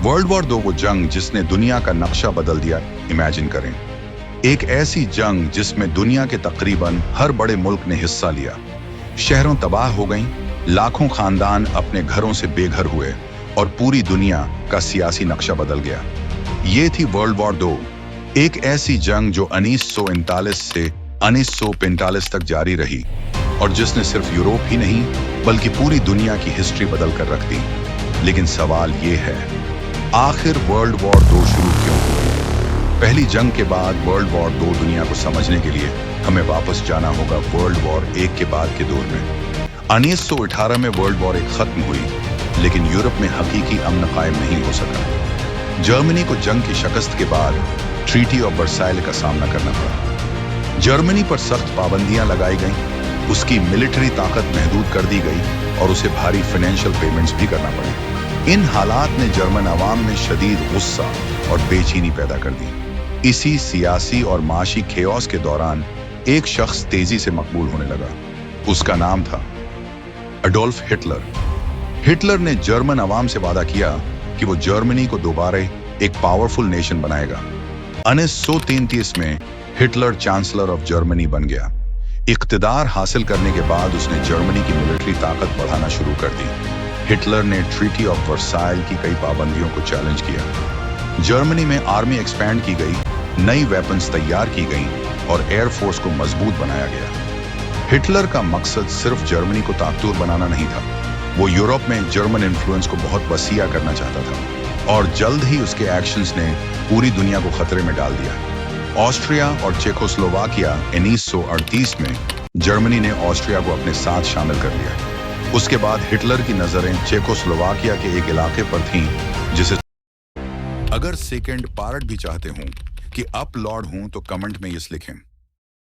World war 2 वो जंग जिसने दुनिया का नक्शा बदल दिया। इमेजिन करें, एक ऐसी जंग जिसमें दुनिया के तकरीबन हर बड़े मुल्क ने हिस्सा लिया। शहरों तबाह हो गईं, लाखों खानदान अपने घरों से बेघर हुए और पूरी दुनिया का सियासी नक्शा बदल गया। ये थी वर्ल्ड वॉर 2, एक ऐसी जंग जो 1939 से 1945 तक जारी रही और जिसने सिर्फ यूरोप ही नहीं बल्कि पूरी दुनिया की हिस्ट्री बदल कर रख दी। लेकिन सवाल ये है, आखिर वर्ल्ड वॉर 2 शुरू क्यों हुई? पहली जंग के बाद वर्ल्ड वॉर 2 दुनिया को समझने के लिए हमें वापस जाना होगा वर्ल्ड वॉर 1 के बाद के दौर में। 1918 में वर्ल्ड वॉर 1 खत्म हुई, लेकिन यूरोप में हकीकी अमन कायम नहीं हो सका। जर्मनी को जंग की शिकस्त के बाद ट्रीटी ऑफ वर्साइल का सामना करना पड़ा। जर्मनी पर सख्त पाबंदियां लगाई गईं, उसकी मिलिट्री ताकत महदूद कर दी गई और उसे भारी फाइनेंशियल पेमेंट्स भी करना पड़े। इन हालात ने जर्मन अवाम में शदीद गुस्सा और बेचैनी पैदा कर दी। इसी सियासी और माशी खेओस के दौरान एक शख्स तेजी से मकबूल होने लगा। उसका नाम था एडोल्फ हिटलर। हिटलर ने जर्मन अवाम से वादा किया कि वो जर्मनी को दोबारा एक पावरफुल नेशन बनाएगा। 1933 में हिटलर चांसलर ऑफ जर्मनी बन गया। इक्तिदार हासिल करने के बाद उसने जर्मनी की मिलिट्री ताकत बढ़ाना शुरू कर दी। हिटलर ने ट्रीटी ऑफ वर्साइल की कई पाबंदियों को चैलेंज किया। जर्मनी में आर्मी एक्सपैंड की गई, नई वेपन्स तैयार की गईं और एयरफोर्स को मजबूत बनाया गया। हिटलर का मकसद सिर्फ जर्मनी को ताकतवर बनाना नहीं था, वो यूरोप में जर्मन इन्फ्लुएंस को बहुत वसीया करना चाहता था और जल्द ही उसके एक्शंस ने पूरी दुनिया को खतरे में डाल दिया। ऑस्ट्रिया और चेकोस्लोवाकिया 1938 में जर्मनी ने ऑस्ट्रिया को अपने साथ शामिल कर लिया। उसके बाद हिटलर की नजरें चेकोस्लोवाकिया के एक इलाके पर थीं जिसे अगर सेकंड पार्ट भी चाहते हूं कि अपलॉड हूं तो कमेंट में यस लिखें।